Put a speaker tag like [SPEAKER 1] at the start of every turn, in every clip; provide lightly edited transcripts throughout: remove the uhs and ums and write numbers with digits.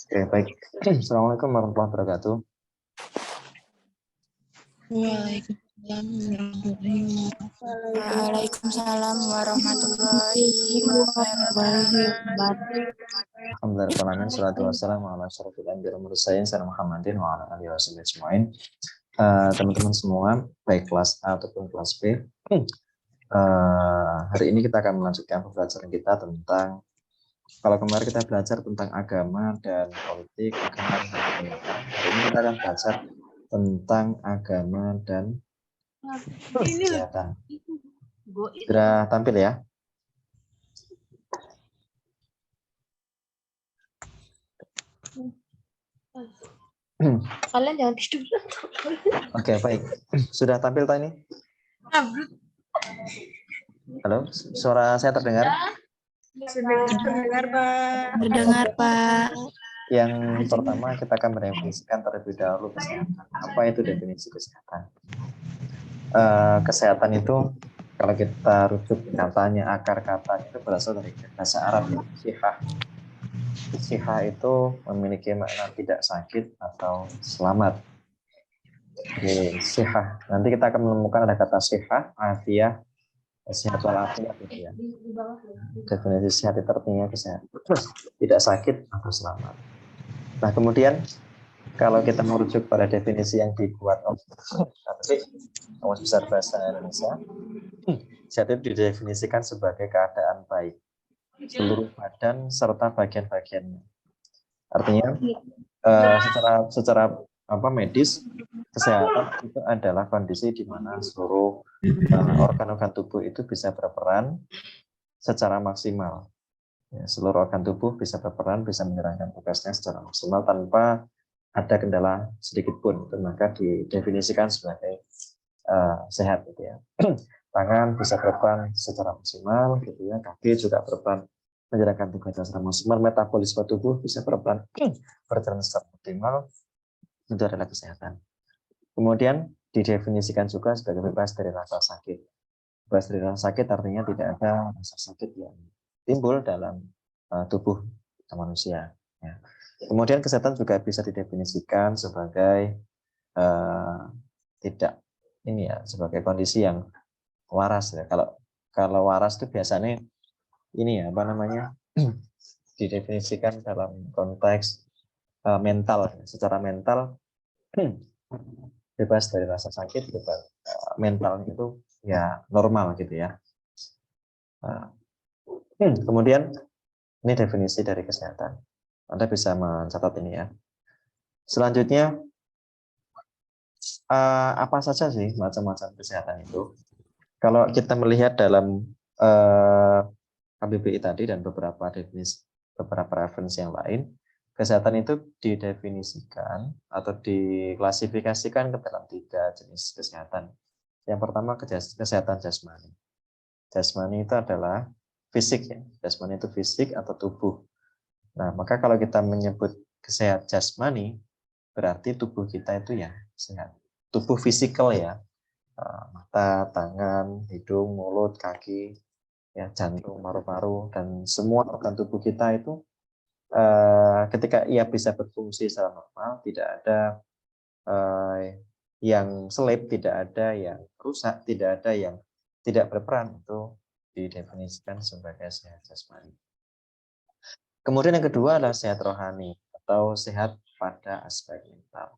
[SPEAKER 1] Oke, baik. Assalamualaikum warahmatullahi wabarakatuh.
[SPEAKER 2] Waalaikumsalam warahmatullahi wabarakatuh.
[SPEAKER 1] Alhamdulillah, salatu wassalamu ala asyrofil anbiya'i wal mursalin sayyidina Muhammadin wa ala alihi washabihi ajmain. Teman-teman semua, baik kelas A ataupun kelas B. Hari ini kita akan melanjutkan pembelajaran kita tentang, kalau kemarin kita belajar tentang agama dan politik, agama dan pendidikan. Hari ini kita akan belajar tentang agama dan kesehatan. Segera tampil ya.
[SPEAKER 2] Kalian jangan tidur.
[SPEAKER 1] Oke, baik. Sudah tampil tak ini? Halo, suara saya terdengar?
[SPEAKER 2] Terdengar, Pak. Terdengar, Pak.
[SPEAKER 1] Yang pertama kita akan mendefinisikan terlebih dahulu kesehatan. Apa itu definisi kesehatan? Kesehatan itu kalau kita rujuk katanya, akar katanya itu berasal dari bahasa Arab ya, sihah. Sihah itu memiliki makna tidak sakit atau selamat. Jadi sihah. Nanti kita akan menemukan ada kata sihah, afiah, sehat walafiat gitu ya. Definisi sehat itu artinya kesehatan, tidak sakit atau selamat. Nah kemudian kalau kita merujuk pada definisi yang dibuat oleh Kamus Besar Bahasa Indonesia, sehat itu didefinisikan sebagai keadaan baik seluruh badan serta bagian-bagiannya. Artinya secara medis, kesehatan itu adalah kondisi di mana seluruh organ-organ tubuh itu bisa berperan secara maksimal. Ya, seluruh organ tubuh bisa berperan, bisa menjalankan tugasnya secara maksimal tanpa ada kendala sedikit pun. Itu maka didefinisikan sebagai sehat gitu ya. Tangan bisa berperan secara maksimal gitu ya, kaki juga berperan menjalankan tugasnya secara maksimal, metabolisme tubuh bisa berperan berjalan secara optimal, itu adalah kesehatan. Kemudian didefinisikan juga sebagai bebas dari rasa sakit. Bebas dari rasa sakit artinya tidak ada rasa sakit yang timbul dalam tubuh manusia. Ya. Kemudian kesehatan juga bisa didefinisikan sebagai tidak ini ya, sebagai kondisi yang waras ya. Kalau waras itu biasanya ini ya, apa namanya, didefinisikan dalam konteks mental. Secara mental bebas dari rasa sakit, bebas mental itu ya normal gitu ya. Kemudian ini definisi dari kesehatan. Anda bisa mencatat ini ya. Selanjutnya apa saja sih macam-macam kesehatan itu? Kalau kita melihat dalam KBBI tadi dan beberapa referensi yang lain, kesehatan itu didefinisikan atau diklasifikasikan ke dalam 3 jenis kesehatan. Yang pertama kesehatan jasmani. Jasmani itu adalah fisik ya. Jasmani itu fisik atau tubuh. Nah, maka kalau kita menyebut kesehatan jasmani, berarti tubuh kita itu ya sehat. Tubuh fisikal ya, mata, tangan, hidung, mulut, kaki, ya jantung, paru-paru, dan semua organ tubuh kita itu ketika ia bisa berfungsi secara normal, tidak ada yang selip, tidak ada yang rusak, tidak ada yang tidak berperan, itu didefinisikan sebagai sehat jasmani. Kemudian yang kedua adalah sehat rohani atau sehat pada aspek mental.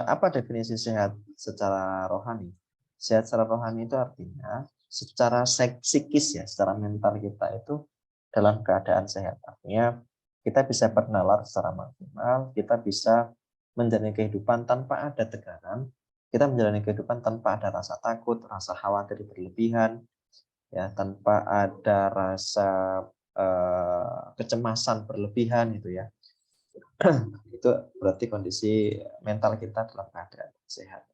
[SPEAKER 1] Apa definisi sehat secara rohani? Sehat secara rohani itu artinya secara psikis ya, secara mental kita itu dalam keadaan sehat. Artinya kita bisa bernalar secara maksimal, kita bisa menjalani kehidupan tanpa ada tekanan, kita menjalani kehidupan tanpa ada rasa takut, rasa khawatir berlebihan, ya tanpa ada rasa kecemasan berlebihan gitu ya. Itu berarti kondisi mental kita dalam keadaan sehat.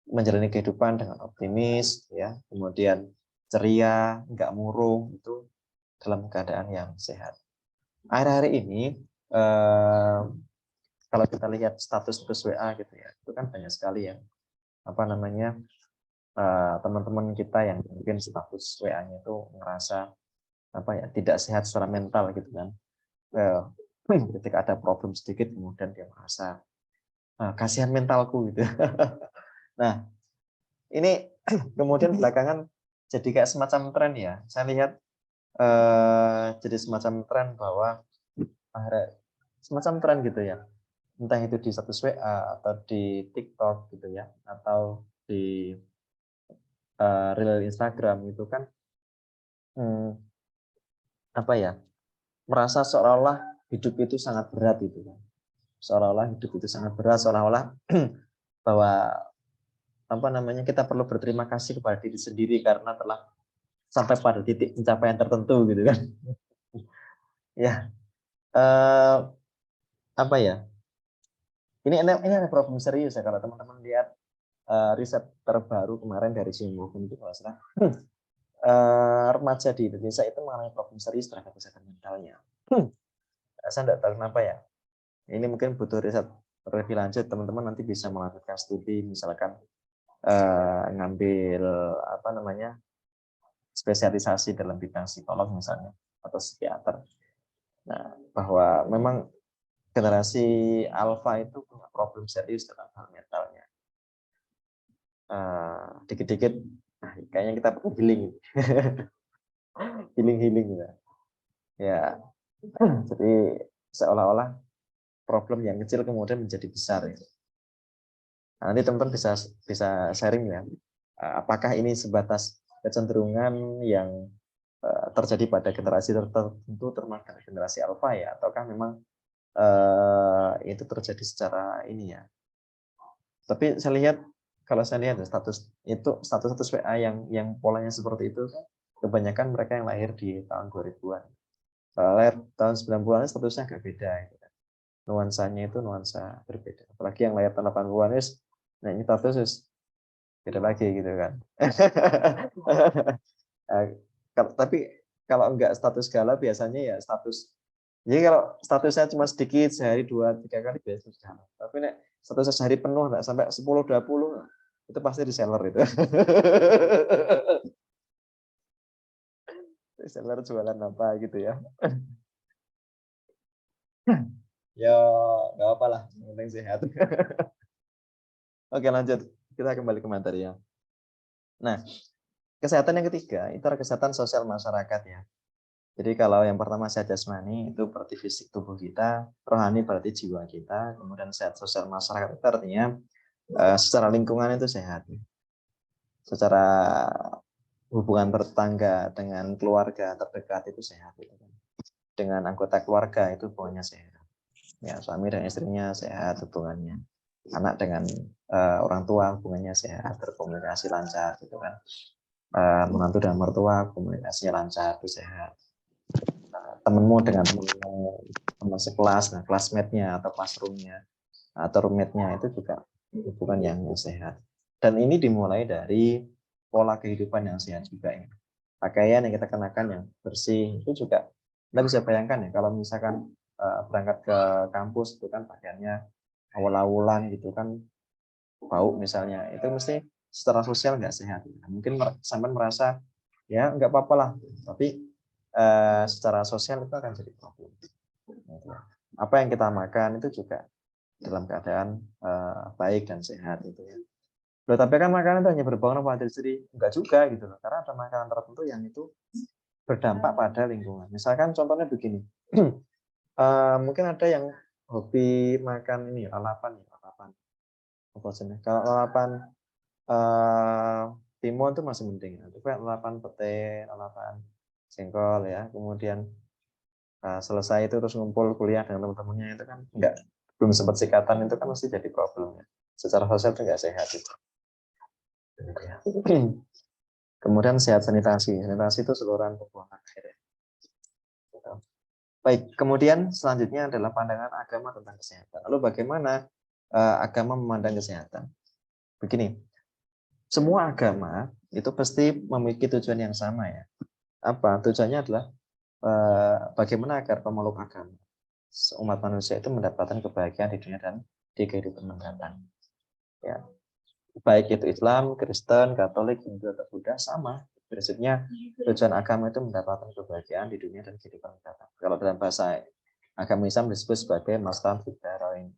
[SPEAKER 1] Menjalani kehidupan dengan optimis, ya, kemudian ceria, nggak murung, itu dalam keadaan yang sehat. Akhir-akhir ini, kalau kita lihat status WA gitu ya, itu kan banyak sekali yang apa namanya teman-teman kita yang mungkin status WA-nya itu merasa apa ya tidak sehat secara mental gitu kan. ketika ada problem sedikit kemudian dia merasa kasihan mentalku gitu. Nah, ini kemudian belakangan jadi kayak semacam tren ya. Saya lihat jadi semacam tren bahwa semacam tren gitu ya. Entah itu di status WA atau di TikTok gitu ya, atau di reel Instagram itu kan apa ya? Merasa seolah-olah hidup itu sangat berat gitu kan. Seolah-olah hidup itu sangat berat, seolah-olah bahwa apa namanya kita perlu berterima kasih kepada diri sendiri karena telah sampai pada titik pencapaian tertentu gitu kan. Ya, apa ya? Ini ada problem serius ya kalau teman-teman lihat riset terbaru kemarin dari Simbofun itu kalau salah remaja di Indonesia itu mengalami problem serius terhadap kesehatan mentalnya. Saya tidak tahu kenapa ya. Ini mungkin butuh riset lebih lanjut, teman-teman nanti bisa melakukan studi, misalkan ngambil apa namanya spesialisasi dalam bidang psikolog misalnya atau psikiater. Nah, bahwa memang generasi alfa itu punya problem serius dalam hal mentalnya. Dikit-dikit, kayaknya kita perlu healing, healing gitu. Ya, jadi seolah-olah problem yang kecil kemudian menjadi besar. Ya. Nah, nanti teman-teman bisa sharing ya, apakah ini sebatas kecenderungan yang terjadi pada generasi tertentu termasuk generasi alfa ya, ataukah memang itu terjadi secara ini ya. Tapi saya lihat kalau saya lihat status WA yang polanya seperti itu kebanyakan mereka yang lahir di tahun 2000-an. Lahir tahun 90-an statusnya agak beda gitu kan. Nuansanya itu nuansa berbeda. Apalagi yang lahir tahun 80-an nah ini status beda lagi gitu kan. Tapi kalau enggak status galau biasanya ya status. Jadi kalau statusnya cuma sedikit sehari 2-3 kali biasa sudah. Tapi nek statusnya sehari penuh enggak sampai 10-20 itu pasti reseller itu. Reseller jualan apa gitu ya. Ya enggak apa-apa lah, yang penting sehat. Oke, lanjut. Kita kembali ke materi ya. Nah, kesehatan yang ketiga itu adalah kesehatan sosial masyarakat ya. Jadi kalau yang pertama sehat jasmani itu berarti fisik tubuh kita, rohani berarti jiwa kita, kemudian sehat sosial masyarakat itu artinya secara lingkungan itu sehat. Secara hubungan tetangga dengan keluarga terdekat itu sehat. Dengan anggota keluarga itu hubungannya sehat. Ya, suami dan istrinya sehat hubungannya. Anak dengan orang tua hubungannya sehat, berkomunikasi lancar gitu kan. Menantu dan mertua komunikasinya lancar itu sehat. Temenmu dengan teman sekelas, nah classmate-nya atau classroom-nya atau roommate-nya itu juga hubungan yang sehat. Dan ini dimulai dari pola kehidupan yang sehat juga ya. Pakaian yang kita kenakan yang bersih itu juga Anda bisa bayangkan ya kalau misalkan berangkat ke kampus itu kan pakaiannya awal-awalan gitu kan bau misalnya, itu mesti secara sosial nggak sehat. Mungkin sampai merasa ya nggak apa-apa lah, tapi secara sosial itu akan jadi problem. Apa yang kita makan itu juga dalam keadaan baik dan sehat itu ya. Loh, tapi kan makanan itu hanya berpengaruh pada diri sendiri, enggak juga gitu loh. Karena ada makanan tertentu yang itu berdampak pada lingkungan. Misalkan contohnya begini, mungkin ada yang hobi makan ini lalapan. Kalau lalapan timun itu masih mending. Itu kan lalapan pete, lalapan jengkol ya. Kemudian selesai itu terus ngumpul kuliah dengan teman-temannya itu kan belum sempat sikatan itu kan mesti jadi problem ya. Secara sosial itu enggak sehat itu. Kemudian sehat sanitasi. Sanitasi itu seluruhan pembuangan air. Baik, kemudian selanjutnya adalah pandangan agama tentang kesehatan. Lalu bagaimana agama memandang kesehatan? Begini, semua agama itu pasti memiliki tujuan yang sama ya. Apa? Tujuannya adalah bagaimana agar pemeluk agama, umat manusia itu mendapatkan kebahagiaan di dunia dan di kehidupan mendatang. Ya, baik itu Islam, Kristen, Katolik, Hindu atau Buddha sama. Prinsipnya tujuan agama itu mendapatkan kebahagiaan di dunia dan kehidupan mendatang. Kalau dalam bahasa Agama Islam disebut sebagai maslahat fid dharain,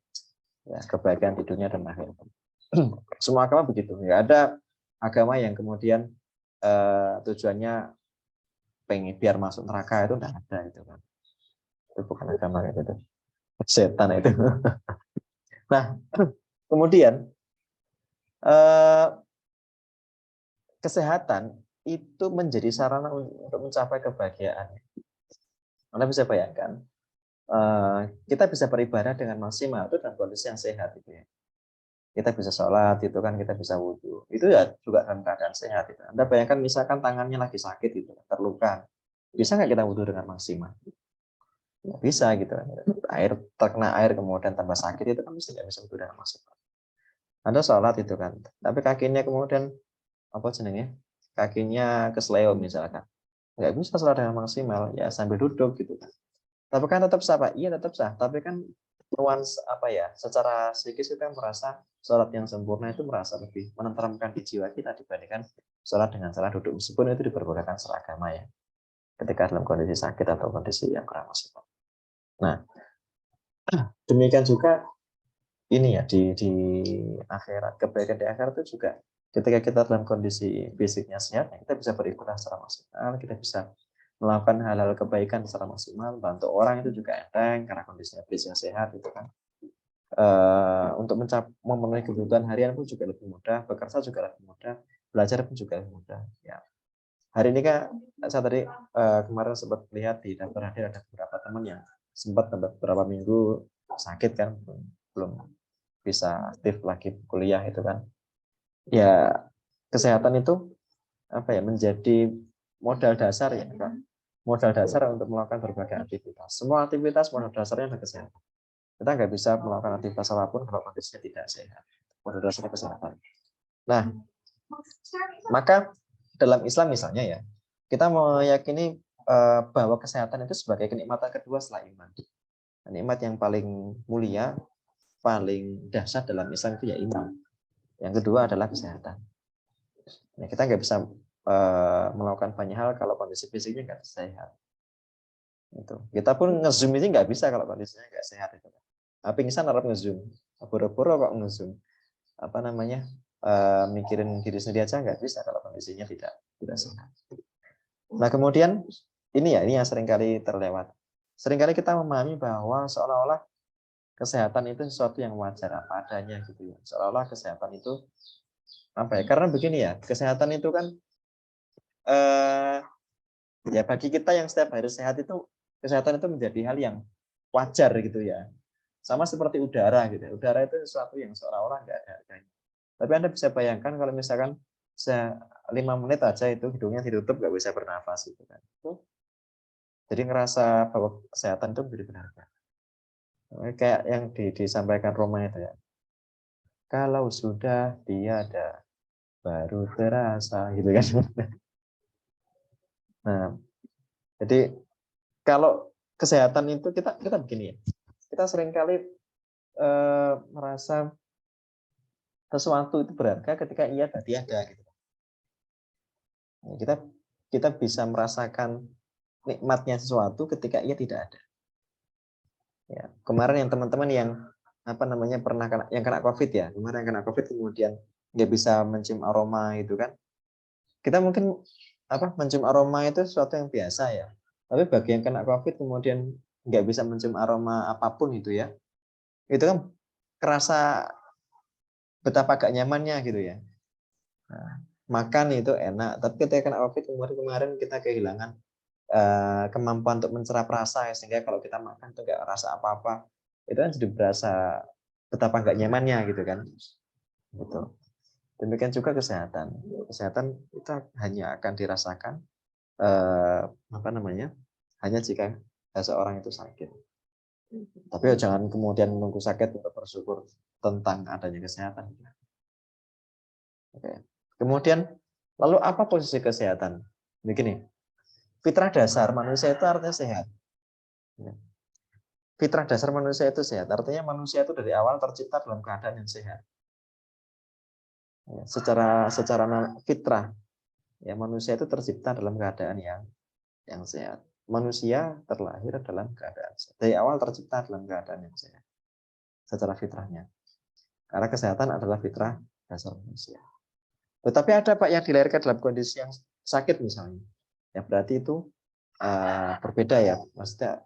[SPEAKER 1] ya, kebaikan di dunia dan akhirat. Semua agama begitu. Nggak ada agama yang kemudian tujuannya pengen biar masuk neraka, itu enggak ada itu kan. Itu bukan agama itu. Setan itu. Nah, kemudian kesehatan itu menjadi sarana untuk mencapai kebahagiaan. Anda bisa bayangkan, kita bisa beribadah dengan maksimal itu dalam kondisi yang sehat itu ya. Kita bisa sholat itu kan, kita bisa wudhu itu ya juga dalam keadaan sehat itu. Anda bayangkan misalkan tangannya lagi sakit itu, terluka, bisa nggak kita wudhu dengan maksimal? Ya, bisa gitu kan. Air terkena air kemudian tambah sakit itu kan mesti nggak bisa wudhu dengan maksimal. Anda sholat itu kan, tapi kakinya kemudian apa jenengnya, kakinya kesleo misalkan, nggak bisa sholat dengan maksimal, ya sambil duduk gitu kan. Tapi kan tetap sah, Pak. Iya tetap sah. Tapi kan apa ya, secara psikis kita merasa sholat yang sempurna itu merasa lebih menenteramkan di jiwa kita dibandingkan sholat dengan cara duduk, meskipun itu diperbolehkan secara agama ya, ketika dalam kondisi sakit atau kondisi yang kurang maksimal. Nah, demikian juga ini ya di akhirat, kebaikan di akhirat itu juga ketika kita dalam kondisi fisiknya sehat, kita bisa beribadah secara maksimal, kita bisa melakukan hal-hal kebaikan secara maksimal, bantu orang itu juga enteng karena kondisinya fisiknya sehat itu kan. Untuk memenuhi kebutuhan harian pun juga lebih mudah, bekerja juga lebih mudah, belajar pun juga lebih mudah. Ya. Hari ini kan saya tadi kemarin sempat lihat di daftar hadir ada beberapa teman yang sempat beberapa minggu sakit kan, belum bisa aktif lagi kuliah itu kan. Ya, kesehatan itu apa ya, menjadi modal dasar ya kan. Modal dasar untuk melakukan berbagai aktivitas. Semua aktivitas modal dasarnya adalah kesehatan. Kita nggak bisa melakukan aktivitas apapun kalau kondisinya tidak sehat. Modal dasarnya kesehatan. Nah, maka dalam Islam misalnya ya, kita meyakini bahwa kesehatan itu sebagai kenikmatan kedua setelah iman. Nikmat yang paling mulia, paling dahsyat dalam Islam itu ya iman. Yang kedua adalah kesehatan. Nah, kita nggak bisa melakukan banyak hal kalau kondisi fisiknya nggak sehat. Itu. Kita pun nge-zoom ini nggak bisa kalau kondisinya nggak sehat itu. Pingsan harap nge-zoom, boro-boro kok nge-zoom. Apa namanya? Mikirin diri sendiri aja nggak bisa kalau kondisinya tidak sehat. Nah, kemudian ini yang seringkali terlewat. Seringkali kita memahami bahwa seolah-olah kesehatan itu sesuatu yang wajar apa adanya gitu ya. Seolah-olah kesehatan itu apa ya? Karena begini ya, kesehatan itu kan ya bagi kita yang setiap hari sehat itu, kesehatan itu menjadi hal yang wajar gitu ya. Sama seperti udara gitu. Udara itu sesuatu yang seolah-olah nggak ada harganya. Tapi Anda bisa bayangkan kalau misalkan 5 menit aja itu hidungnya ditutup nggak bisa bernafas gitu kan. Jadi ngerasa bahwa kesehatan itu menjadi berharga. Kayak yang disampaikan Roma itu ya. Kalau sudah tiada baru terasa gitu kan. Nah, jadi kalau kesehatan itu kita begini ya. Kita seringkali merasa sesuatu itu berharga ketika ia tidak tiada gitu. Kita bisa merasakan nikmatnya sesuatu ketika ia tidak ada. Ya, kemarin yang teman-teman yang pernah kena COVID ya, kemarin yang kena COVID kemudian nggak bisa mencium aroma itu kan, kita mungkin mencium aroma itu sesuatu yang biasa ya, tapi bagi yang kena COVID kemudian nggak bisa mencium aroma apapun itu ya, itu kan kerasa betapa gak nyamannya gitu ya. Nah, makan itu enak, tapi ketika kena COVID kemarin kita kehilangan kemampuan untuk mencerap rasa ya, sehingga kalau kita makan tuh nggak rasa apa-apa, itu kan jadi berasa betapa nggak nyamannya gitu kan. Gitu. Demikian juga kesehatan itu hanya akan dirasakan hanya jika seseorang itu sakit. Tapi jangan kemudian menunggu sakit untuk bersyukur tentang adanya kesehatan. Oke. Kemudian lalu apa posisi kesehatan? Begini, fitrah dasar manusia itu artinya sehat. Fitrah dasar manusia itu sehat. Artinya manusia itu dari awal tercipta dalam keadaan yang sehat. Secara fitrah, ya manusia itu tercipta dalam keadaan yang sehat. manusia terlahir dalam keadaan sehat. Dari awal tercipta dalam keadaan yang sehat secara fitrahnya. Karena kesehatan adalah fitrah dasar manusia. Tetapi ada Pak yang dilahirkan dalam kondisi yang sakit misalnya. Ya berarti itu berbeda ya. Maksudnya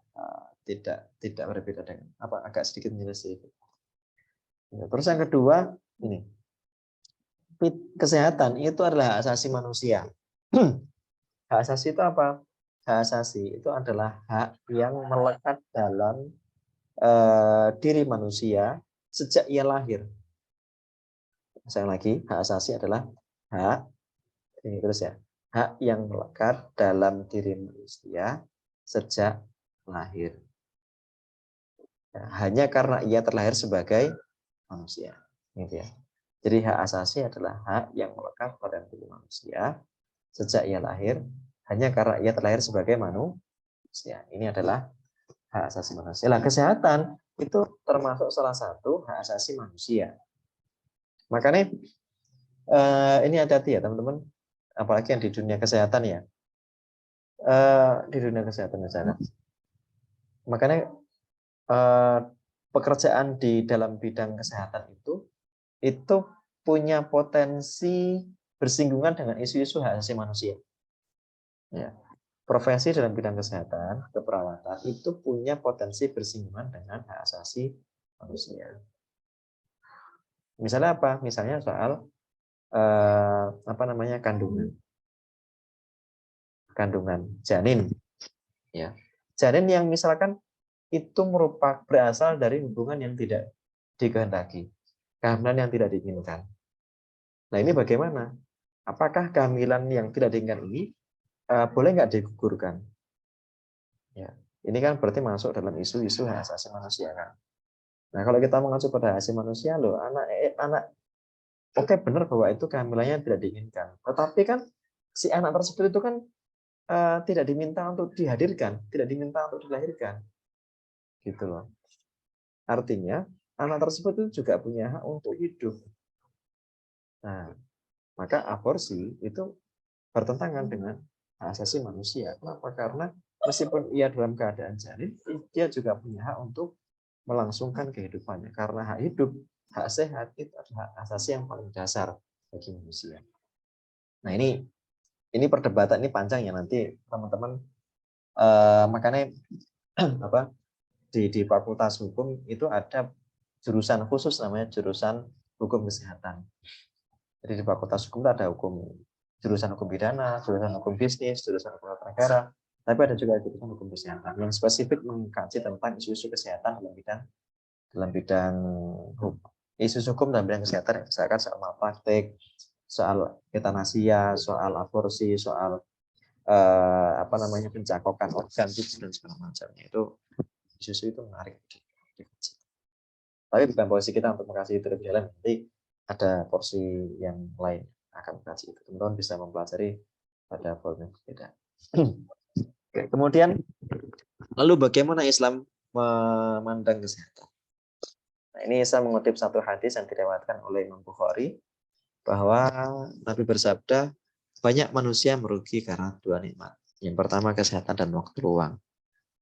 [SPEAKER 1] tidak berbeda dengan agak sedikit menyelisih. Terus yang kedua ini. Kesehatan itu adalah hak asasi manusia. Hak asasi itu apa? Hak asasi itu adalah hak yang melekat dalam diri manusia sejak ia lahir. Saya lagi, hak asasi adalah hak ini terus ya, hak yang melekat dalam diri manusia sejak lahir. Ya, hanya karena ia terlahir sebagai manusia, gitu ya. Jadi hak asasi adalah hak yang melekat pada diri manusia sejak ia lahir, hanya karena ia terlahir sebagai manusia. Ini adalah hak asasi manusia. Nah, kesehatan itu termasuk salah satu hak asasi manusia. Makanya ini hati-hati ya teman-teman, apalagi yang di dunia kesehatan ya. Di dunia kesehatan misalnya. Makanya pekerjaan di dalam bidang kesehatan itu punya potensi bersinggungan dengan isu-isu hak asasi manusia. Ya. Profesi dalam bidang kesehatan, keperawatan itu punya potensi bersinggungan dengan hak asasi manusia. Misalnya apa? Misalnya soal kandungan janin. Ya. Janin yang misalkan itu merupakan berasal dari hubungan yang tidak dikehendaki, kehamilan yang tidak diinginkan. Nah ini bagaimana? Apakah kehamilan yang tidak diinginkan ini boleh nggak digugurkan? Ya, ini kan berarti masuk dalam isu-isu hak asasi manusia kan. Nah kalau kita mengacu pada hak asasi manusia loh, anak oke benar bahwa itu kehamilannya tidak diinginkan, tetapi kan si anak tersebut itu kan tidak diminta untuk dihadirkan, tidak diminta untuk dilahirkan, gitu loh. Artinya anak tersebut itu juga punya hak untuk hidup. Nah, maka aborsi itu bertentangan dengan hak asasi manusia. Kenapa? Karena meskipun ia dalam keadaan janin, dia juga punya hak untuk melangsungkan kehidupannya. Karena hak hidup, hak sehat itu adalah hak asasi yang paling dasar bagi manusia. Nah ini perdebatan ini panjang ya nanti teman-teman. Makanya di Fakultas Hukum itu ada jurusan khusus namanya jurusan hukum kesehatan. Jadi di Fakultas Hukum itu ada jurusan hukum pidana, jurusan hukum bisnis, jurusan hukum tata negara, tapi ada juga jurusan hukum kesehatan yang spesifik mengkaji tentang isu-isu kesehatan dalam bidang isu hukum dalam bidang kesehatan, misalkan soal malpraktik, soal eutanasia, soal aborsi, soal pencakokan organ dan segala macamnya. Itu isu itu menarik. Tapi bukan posisi kita untuk mengkaji itu lebih dalam, nanti ada porsi yang lain akan mengkaji itu. Teman-teman bisa mempelajari pada forum yang berbeda. Oke, kemudian lalu bagaimana Islam memandang kesehatan? Nah, ini saya mengutip satu hadis yang diriwayatkan oleh Imam Bukhari bahwa Nabi bersabda, banyak manusia merugi karena dua nikmat. Yang pertama kesehatan dan waktu luang.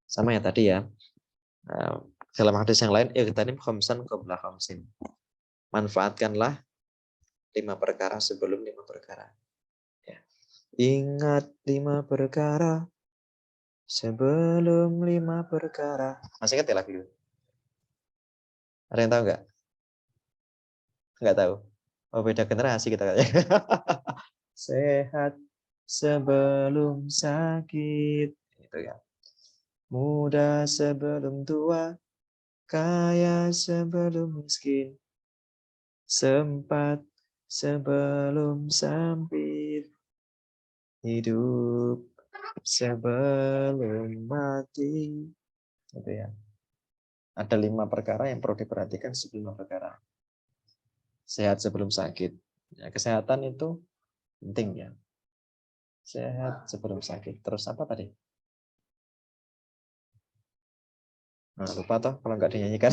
[SPEAKER 1] Sama ya tadi ya. Dalam hadis yang lain, ightanim khamsan qabla khamsin. Manfaatkanlah 5 perkara sebelum 5 perkara. Ya. Ingat 5 perkara sebelum 5 perkara. Masih ingat ya lagu itu? Ada yang tahu nggak? Nggak tahu. Oh, beda generasi kita kayaknya. Sehat sebelum sakit. Itu ya. Muda sebelum tua, kaya sebelum miskin, sempat sebelum sempit, hidup sebelum mati. Gitu ya. Ada 5 perkara yang perlu diperhatikan sebelum 5 perkara. Sehat sebelum sakit. Ya, kesehatan itu penting ya. Sehat sebelum sakit. Terus apa tadi? Nah, lupa toh kalau nggak dinyanyikan.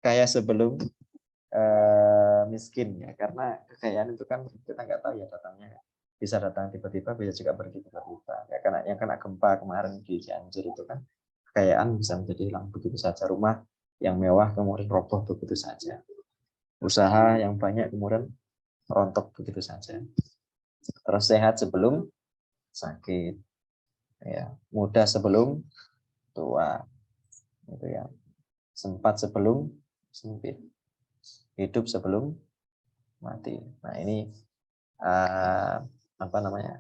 [SPEAKER 1] Kaya sebelum miskin ya, karena kekayaan itu kan kita nggak tahu ya datangnya bisa datang tiba-tiba, bisa juga pergi tiba-tiba. Ya, karena yang kena gempa kemarin di Cianjur itu kan kekayaan bisa menjadi hilang begitu saja, rumah yang mewah kemudian roboh begitu saja, usaha yang banyak kemudian rontok begitu saja. Terus sehat sebelum sakit, ya, muda sebelum tua, gitu ya, sempat sebelum sempit, hidup sebelum mati. Nah ini apa namanya,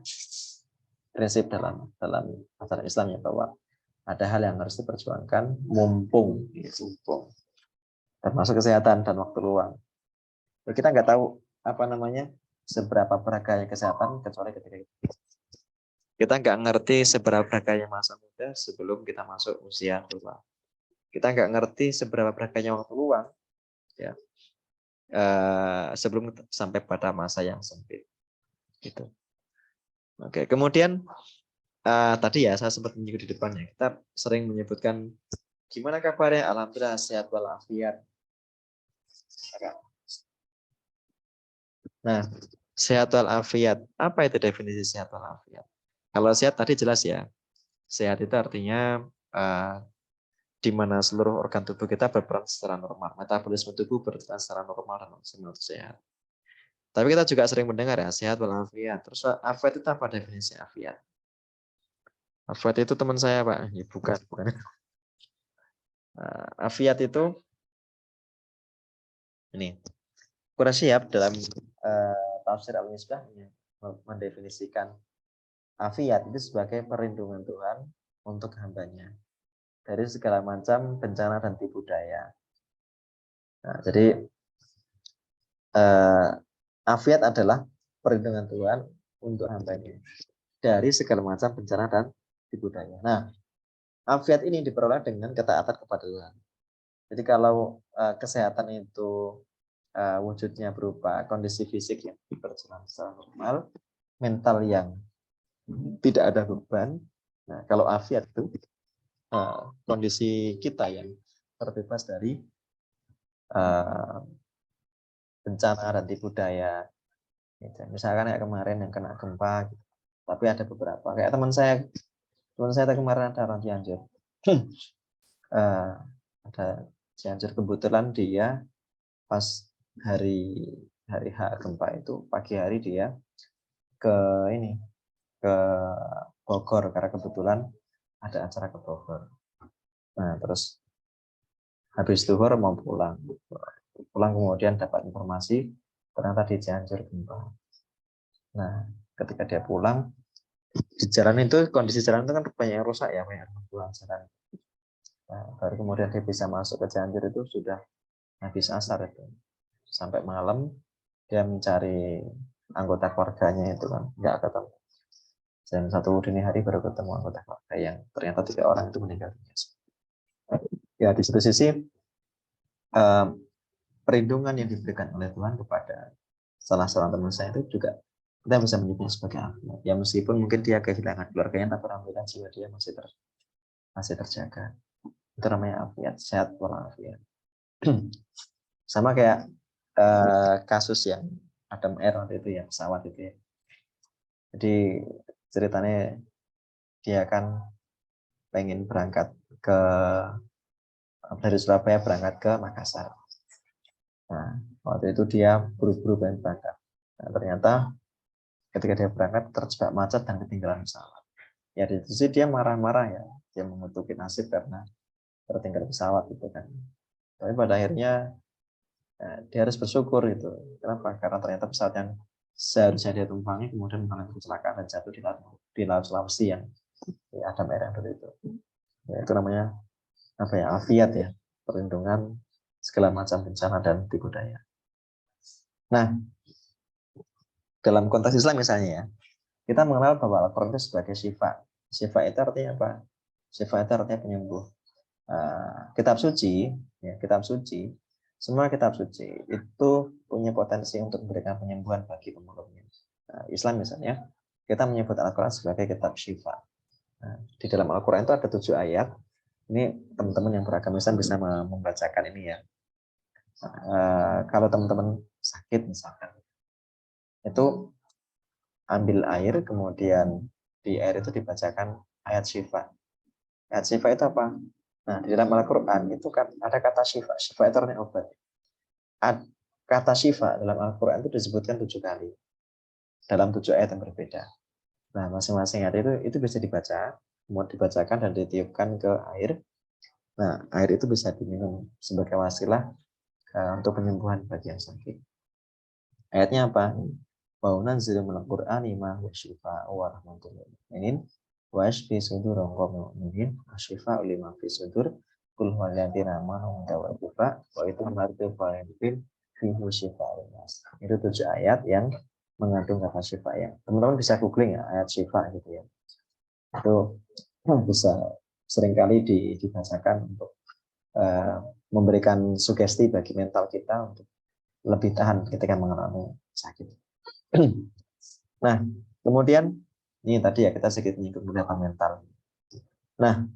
[SPEAKER 1] prinsip dalam ajaran Islam ya, bahwa ada hal yang harus diperjuangkan mumpung, mumpung, termasuk kesehatan dan waktu luang. Kita nggak tahu apa namanya seberapa beraganya kesehatan kecuali ketika kita nggak ngerti seberapa beraganya masa muda sebelum kita masuk usia tua. Kita nggak ngerti seberapa beraganya waktu luang, ya, sebelum sampai pada masa yang sempit. Gitu. Oke, kemudian tadi ya saya sempat menyinggung di depannya, kita sering menyebutkan gimana kabarnya, alhamdulillah sehat walafiat. Nah, sehat walafiat, apa itu definisi sehat walafiat? Kalau sehat tadi jelas ya, sehat itu artinya di mana seluruh organ tubuh kita berperan secara normal, metabolisme tubuh berjalan secara normal dan maksimal sehat. Tapi kita juga sering mendengar ya, sehat walafiat. Terus afiat itu apa definisi afiat? Afiat itu teman saya Pak, ya, bukan. Afiat itu ini, Qurasyab dalam tafsir Al-Misbah mendefinisikan afiat itu sebagai perlindungan Tuhan untuk hambanya dari segala macam bencana dan tipu daya. Nah, jadi afiat adalah perlindungan Tuhan untuk hambanya dari segala macam bencana dan tipu daya. Nah, afiat ini diperoleh dengan ketaatan kepada Tuhan. Jadi kalau kesehatan itu wujudnya berupa kondisi fisik yang berjalan secara normal, mental yang tidak ada beban. Nah, kalau afiat itu kondisi kita yang terbebas dari bencana dan tipu daya. Gitu. Misalkan kayak kemarin yang kena gempa, gitu. Tapi ada beberapa. Kayak teman saya kemarin ada orang Cianjur. Ada Cianjur, kebetulan dia pas hari H gempa itu pagi hari dia ke ke Bogor karena kebetulan ada acara ke Bogor. Nah, terus habis zuhur mau pulang kemudian dapat informasi ternyata di Cianjur gempa. Nah, ketika dia pulang di jalan itu, kondisi jalan itu kan banyak yang rusak ya, banyak pulang jalan. Nah, baru kemudian dia bisa masuk ke Cianjur itu sudah habis asar itu. Sampai malam dia mencari anggota keluarganya itu kan nggak ketemu. Jam 1 dini hari baru ketemu anggota keluarga yang ternyata 3 orang itu meninggal dunia. Ya, di satu sisi perlindungan yang diberikan oleh Tuhan kepada salah seorang teman saya itu juga kita bisa menyebutnya sebagai afiat. Ya meskipun mungkin dia kehilangan keluarganya, tapi alhamdulillah jiwa dia masih terjaga. Itu namanya afiat, sehat walafiat. Sama kayak kasus yang Adam Air waktu itu ya, pesawat itu ya. Jadi ceritanya dia kan pengen berangkat dari Surabaya berangkat ke Makassar. Nah, waktu itu dia buru-buru pengen berangkat. Nah, ternyata ketika dia berangkat terjebak macet dan ketinggalan pesawat. Ya di situ dia marah-marah ya, dia mengutuki nasib karena tertinggal pesawat itu kan. Tapi pada akhirnya dia harus bersyukur gitu. Kenapa? Karena ternyata pesawat yang seharusnya dia tumpangi kemudian mengalami kecelakaan dan jatuh di laut Sulawesi yang di Adam Air dulu itu. Ya, itu namanya apa ya, afiat ya, perlindungan segala macam bencana dan tipu daya. Nah, dalam konteks Islam misalnya ya, kita mengenal bahwa Al-Quran itu sebagai syifa. Syifa itu artinya apa? Syifa itu artinya penyembuh. Kitab suci, ya, semua kitab suci itu punya potensi untuk memberikan penyembuhan bagi pemeluknya. Islam misalnya, kita menyebut Al-Quran sebagai kitab syifa. Di dalam Al-Quran itu ada 7 ayat. Ini teman-teman yang beragama Islam bisa membacakan ini ya. Kalau teman-teman sakit misalkan, itu ambil air, kemudian di air itu dibacakan ayat syifa. Ayat syifa itu apa? Nah, di dalam Al-Quran itu kan ada kata syifa. Syifa itu artinya obat. Kata syifa dalam Al-Quran itu disebutkan 7 kali. Dalam 7 ayat yang berbeda. Nah, masing-masing ayat itu bisa dibaca, mau dibacakan dan ditiupkan ke air. Nah, air itu bisa diminum sebagai wasilah untuk penyembuhan bagi yang sakit. Ayatnya apa? Wa unazzilu minal Qur'ani ma huwa syifaa'un wa rahmatul lil mu'minin wa yashfi sudural qawmil mu'minin wa syifaa'un lima fi sudur qul huwal ladzina amanu wa shifa wa itu martu fa'il fihi syifaa'un nas. Itu 7 ayat yang mengandung kata syifa ya. Teman-teman bisa googling ya ayat syifa gitu ya. Itu bisa seringkali dibacakan untuk memberikan sugesti bagi mental kita untuk lebih tahan ketika mengalami sakit. Nah, kemudian ini tadi ya kita sedikit menyinggung kesehatan mental. Nah,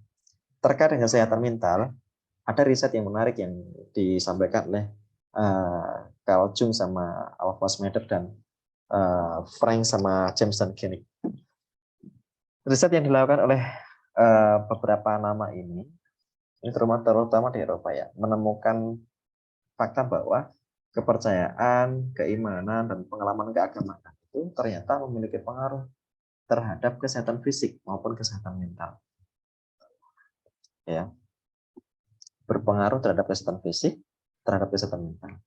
[SPEAKER 1] terkait dengan kesehatan mental, ada riset yang menarik yang disampaikan oleh Carl Jung sama Alpha Schneider dan Frank sama James dan Koenig. Riset yang dilakukan oleh beberapa nama ini terutama di Eropa ya, menemukan fakta bahwa kepercayaan, keimanan, dan pengalaman keagamaan itu ternyata memiliki pengaruh terhadap kesehatan fisik maupun kesehatan mental. Ya. Berpengaruh terhadap kesehatan fisik, terhadap kesehatan mental.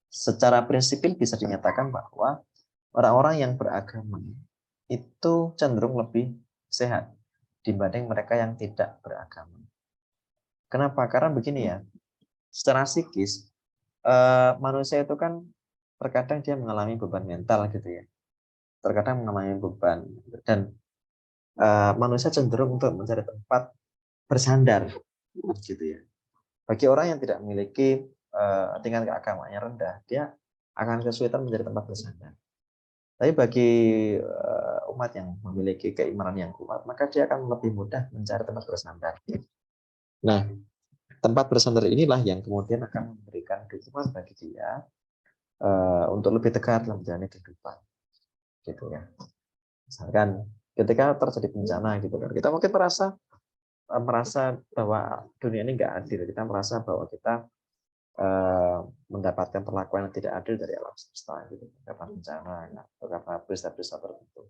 [SPEAKER 1] Secara prinsipil bisa dinyatakan bahwa orang-orang yang beragama itu cenderung lebih sehat dibanding mereka yang tidak beragama. Kenapa? Karena begini ya, secara psikis manusia itu kan terkadang dia mengalami beban mental gitu ya. Terkadang mengalami beban dan manusia cenderung untuk mencari tempat bersandar gitu ya. Bagi orang yang tidak memiliki tingkat keagamaannya rendah, dia akan kesulitan mencari tempat bersandar. Tapi bagi umat yang memiliki keimanan yang kuat, maka dia akan lebih mudah mencari tempat bersandar. Nah, tempat bersandar inilah yang kemudian akan memberikan dukungan bagi dia untuk lebih dekat dalam menjalani kehidupan, gitu ya. Misalkan ketika terjadi bencana, gitu kan, kita mungkin merasa bahwa dunia ini nggak adil. Kita merasa bahwa kita mendapatkan perlakuan yang tidak adil dari alam semesta, gitu, karena bencana atau karena peristiwa-peristiwa tertentu.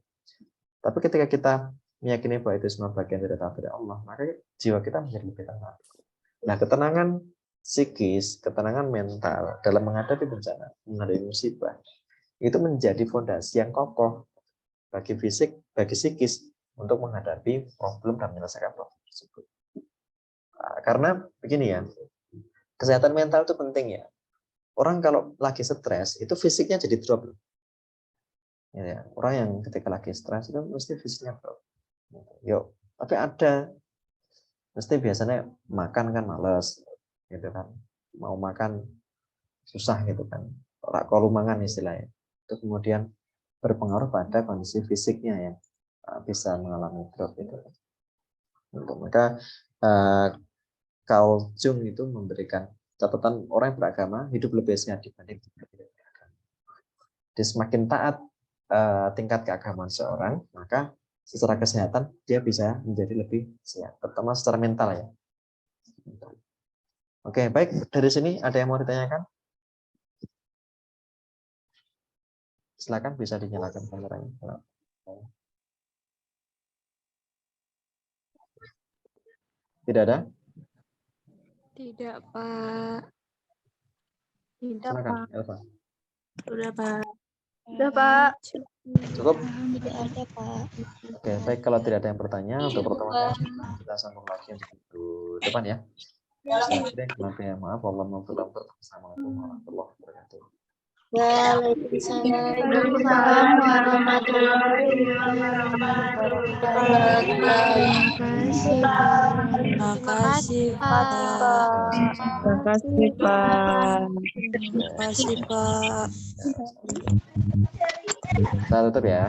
[SPEAKER 1] Tapi ketika kita meyakini bahwa itu semua bagian dari takdir Allah, maka jiwa kita menjadi lebih tenang. Nah, ketenangan psikis, ketenangan mental dalam menghadapi bencana, menghadapi musibah, itu menjadi fondasi yang kokoh bagi fisik, bagi psikis untuk menghadapi problem dan menyelesaikan problem tersebut. Karena begini ya, kesehatan mental itu penting ya. Orang kalau lagi stres, itu fisiknya jadi drop. Ya, orang yang ketika lagi stres itu mesti fisiknya drop. Yuk, tapi ada mesti biasanya makan kan males, gitu kan. Mau makan susah gitu kan. Ora kolumangan istilahnya. Itu kemudian berpengaruh pada kondisi fisiknya yang bisa mengalami drop itu. Untuk maka Carl Jung itu memberikan catatan orang yang beragama hidup lebih sehat dibanding tidak beragama. Jadi semakin taat tingkat keagamaan seorang, maka secara kesehatan dia bisa menjadi lebih sehat, terutama secara mental ya. Oke, baik. Dari sini ada yang mau ditanyakan? Silakan, bisa dinyalakan kameranya. Tidak ada?
[SPEAKER 2] Tidak, Pak. Tidak,
[SPEAKER 1] Silakan,
[SPEAKER 2] Pak.
[SPEAKER 1] Elva.
[SPEAKER 2] Sudah, Pak.
[SPEAKER 3] Sudah, Pak.
[SPEAKER 1] Cukup?
[SPEAKER 2] Tidak ada, Pak.
[SPEAKER 1] Oke, baik. Kalau tidak ada yang bertanya, untuk pertemuannya kita sambung lagi untuk depan ya. Maaf, Assalamualaikum warahmatullahi wabarakatuh.
[SPEAKER 2] Waalaikumsalam warahmatullahi wabarakatuh. Terima kasih, Pak.
[SPEAKER 3] Terima kasih, Pak.
[SPEAKER 2] Terima kasih, Pak.
[SPEAKER 1] Saya tutup ya.